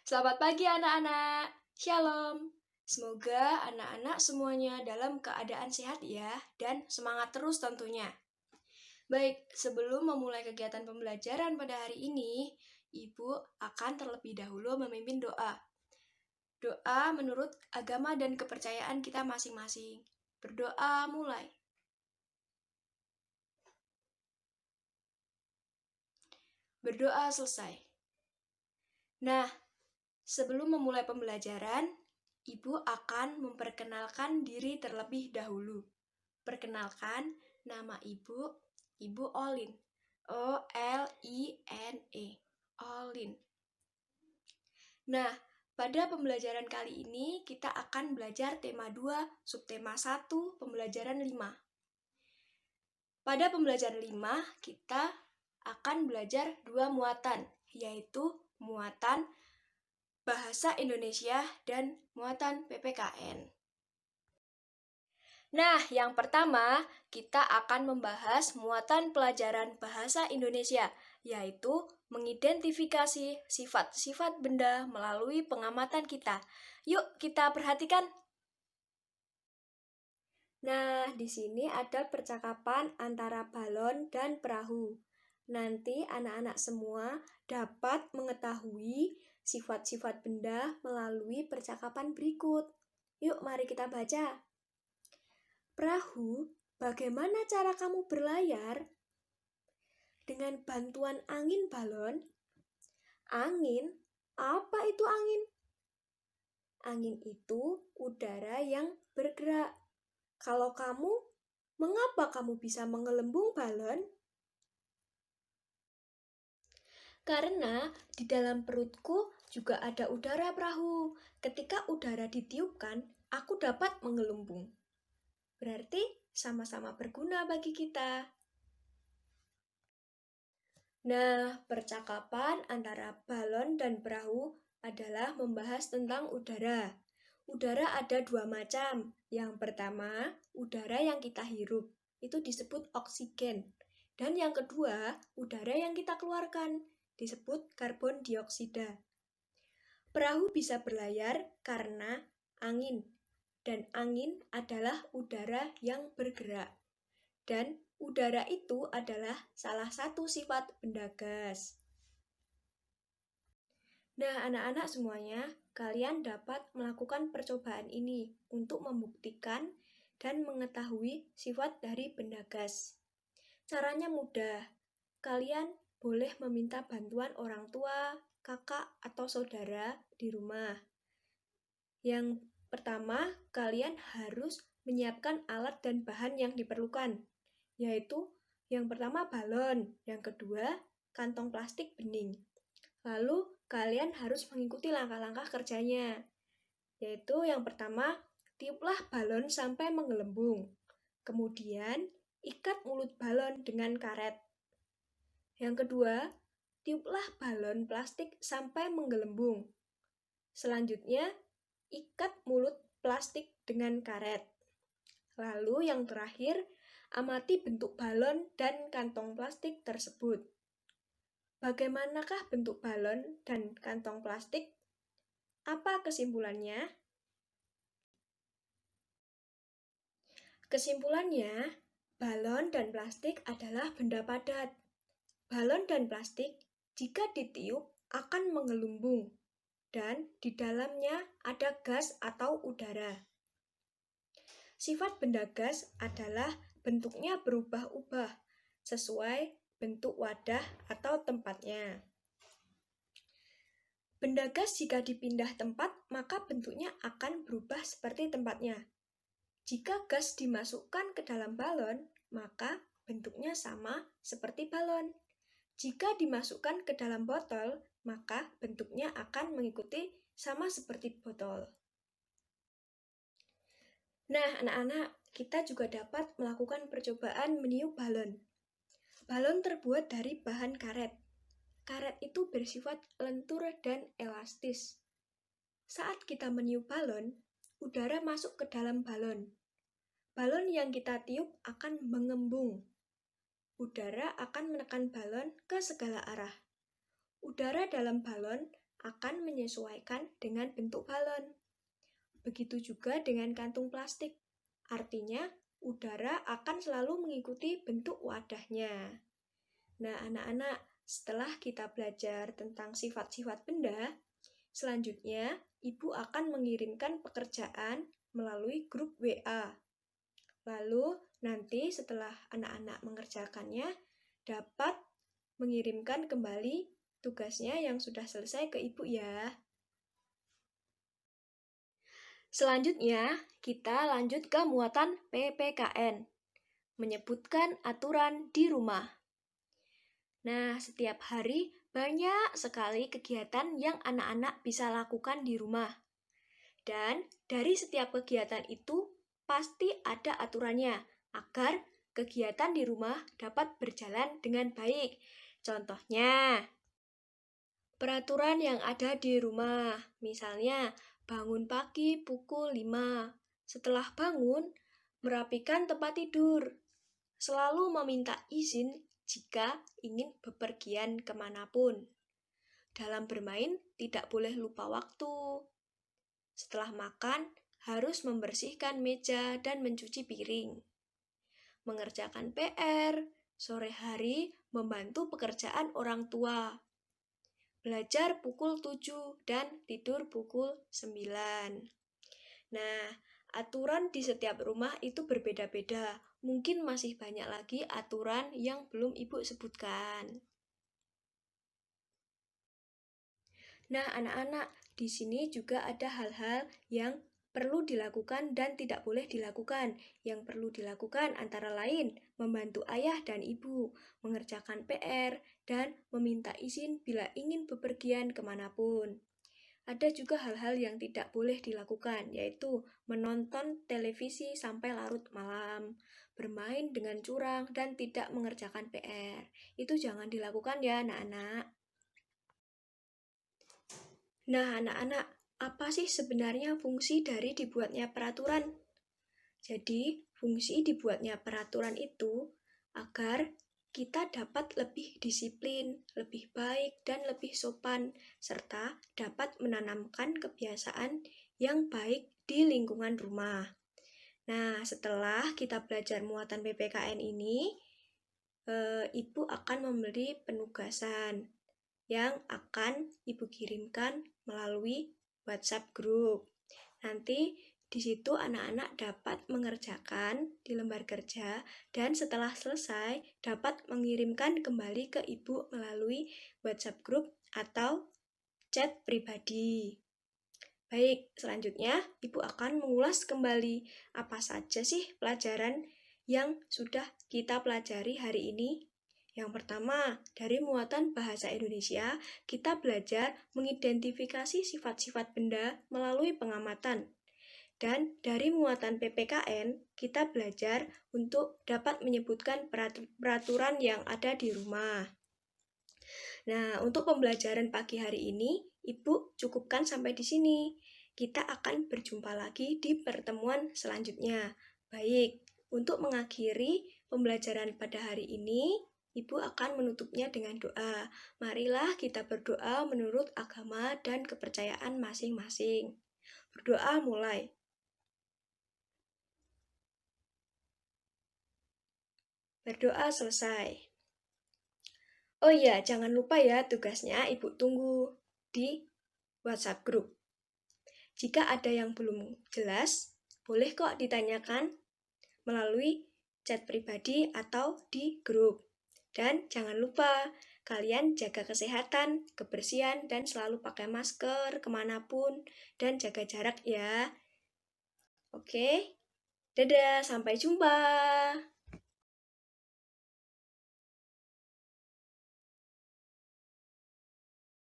Selamat pagi anak-anak. Shalom. Semoga anak-anak semuanya dalam keadaan sehat ya dan semangat terus tentunya. Baik, sebelum memulai kegiatan pembelajaran pada hari ini, Ibu akan terlebih dahulu memimpin doa. Doa menurut agama dan kepercayaan kita masing-masing. Berdoa mulai. Berdoa selesai. Nah, sebelum memulai pembelajaran, Ibu akan memperkenalkan diri terlebih dahulu. Perkenalkan, nama Ibu Olin. O-L-I-N-E. Olin. Nah, pada pembelajaran kali ini kita akan belajar tema 2, subtema 1, pembelajaran 5. Pada pembelajaran 5, kita akan belajar 2 muatan, yaitu muatan Bahasa Indonesia dan muatan PPKN. Nah, yang pertama, kita akan membahas muatan pelajaran Bahasa Indonesia, yaitu mengidentifikasi sifat-sifat benda melalui pengamatan kita. Yuk, kita perhatikan. Nah, di sini ada percakapan antara balon dan perahu. Nanti anak-anak semua dapat mengetahui sifat-sifat benda melalui percakapan berikut. Yuk, mari kita baca. Perahu, bagaimana cara kamu berlayar? Dengan bantuan angin balon. Angin? Apa itu angin? Angin itu udara yang bergerak. Kalau kamu, mengapa kamu bisa menggelembung balon? Karena di dalam perutku juga ada udara perahu. Ketika udara ditiupkan, aku dapat menggelembung. Berarti sama-sama berguna bagi kita. Nah, percakapan antara balon dan perahu adalah membahas tentang udara. Udara ada 2 macam. Yang pertama, udara yang kita hirup. Itu disebut oksigen. Dan yang kedua, udara yang kita keluarkan. Disebut karbon dioksida. Perahu bisa berlayar karena angin. Dan angin adalah udara yang bergerak. Dan udara itu adalah salah satu sifat benda gas. Nah, anak-anak semuanya, kalian dapat melakukan percobaan ini untuk membuktikan dan mengetahui sifat dari benda gas. Caranya mudah. Kalian boleh meminta bantuan orang tua, kakak, atau saudara di rumah. Yang pertama, kalian harus menyiapkan alat dan bahan yang diperlukan, yaitu yang pertama balon, yang kedua kantong plastik bening. Lalu kalian harus mengikuti langkah-langkah kerjanya, yaitu yang pertama, tiuplah balon sampai menggelembung. Kemudian, ikat mulut balon dengan karet. Yang kedua, tiuplah balon plastik sampai menggelembung. Selanjutnya, ikat mulut plastik dengan karet. Lalu yang terakhir, amati bentuk balon dan kantong plastik tersebut. Bagaimanakah bentuk balon dan kantong plastik? Apa kesimpulannya? Kesimpulannya, balon dan plastik adalah benda padat. Balon dan plastik, jika ditiup, akan menggelembung. Dan di dalamnya ada gas atau udara. Sifat benda gas adalah bentuknya berubah-ubah sesuai bentuk wadah atau tempatnya. Benda gas jika dipindah tempat, maka bentuknya akan berubah seperti tempatnya. Jika gas dimasukkan ke dalam balon, maka bentuknya sama seperti balon. Jika dimasukkan ke dalam botol, maka bentuknya akan mengikuti sama seperti botol. Nah, anak-anak, kita juga dapat melakukan percobaan meniup balon. Balon terbuat dari bahan karet. Karet itu bersifat lentur dan elastis. Saat kita meniup balon, udara masuk ke dalam balon. Balon yang kita tiup akan mengembung. Udara akan menekan balon ke segala arah. Udara dalam balon akan menyesuaikan dengan bentuk balon. Begitu juga dengan kantung plastik. Artinya, udara akan selalu mengikuti bentuk wadahnya. Nah, anak-anak, setelah kita belajar tentang sifat-sifat benda, selanjutnya Ibu akan mengirimkan pekerjaan melalui grup WA. Lalu, nanti setelah anak-anak mengerjakannya, dapat mengirimkan kembali tugasnya yang sudah selesai ke Ibu ya. Selanjutnya, kita lanjut ke muatan PPKN, menyebutkan aturan di rumah. Nah, setiap hari banyak sekali kegiatan yang anak-anak bisa lakukan di rumah. Dan dari setiap kegiatan itu pasti ada aturannya agar kegiatan di rumah dapat berjalan dengan baik. Contohnya, peraturan yang ada di rumah, misalnya bangun pagi pukul 5. Setelah bangun, merapikan tempat tidur. Selalu meminta izin jika ingin bepergian kemanapun. Dalam bermain, tidak boleh lupa waktu. Setelah makan, harus membersihkan meja dan mencuci piring. Mengerjakan PR, sore hari membantu pekerjaan orang tua. Belajar pukul 7 dan tidur pukul 9. Nah, aturan di setiap rumah itu berbeda-beda. Mungkin masih banyak lagi aturan yang belum Ibu sebutkan. Nah, anak-anak, di sini juga ada hal-hal yang perlu dilakukan dan tidak boleh dilakukan. Yang perlu dilakukan antara lain membantu ayah dan ibu, mengerjakan PR, dan meminta izin bila ingin bepergian kemanapun. Ada juga hal-hal yang tidak boleh dilakukan, yaitu menonton televisi sampai larut malam, bermain dengan curang, dan tidak mengerjakan PR. Itu jangan dilakukan ya, anak-anak. Nah, anak-anak, apa sih sebenarnya fungsi dari dibuatnya peraturan? Jadi, fungsi dibuatnya peraturan itu agar kita dapat lebih disiplin, lebih baik, dan lebih sopan, serta dapat menanamkan kebiasaan yang baik di lingkungan rumah. Nah, setelah kita belajar muatan PPKN ini, Ibu akan memberi penugasan yang akan Ibu kirimkan melalui WhatsApp group. Nanti di situ anak-anak dapat mengerjakan di lembar kerja dan setelah selesai dapat mengirimkan kembali ke Ibu melalui WhatsApp group atau chat pribadi. Baik, selanjutnya Ibu akan mengulas kembali apa saja sih pelajaran yang sudah kita pelajari hari ini. Yang pertama, dari muatan bahasa Indonesia, kita belajar mengidentifikasi sifat-sifat benda melalui pengamatan. Dan dari muatan PPKN, kita belajar untuk dapat menyebutkan peraturan yang ada di rumah. Nah, untuk pembelajaran pagi hari ini, Ibu cukupkan sampai di sini. Kita akan berjumpa lagi di pertemuan selanjutnya. Baik, untuk mengakhiri pembelajaran pada hari ini, Ibu akan menutupnya dengan doa. Marilah kita berdoa menurut agama dan kepercayaan masing-masing. Berdoa mulai. Berdoa selesai. Oh iya, jangan lupa ya tugasnya Ibu tunggu di WhatsApp group. Jika ada yang belum jelas, boleh kok ditanyakan melalui chat pribadi atau di grup. Dan jangan lupa, kalian jaga kesehatan, kebersihan, dan selalu pakai masker kemanapun, dan jaga jarak ya. Oke, dadah, sampai jumpa.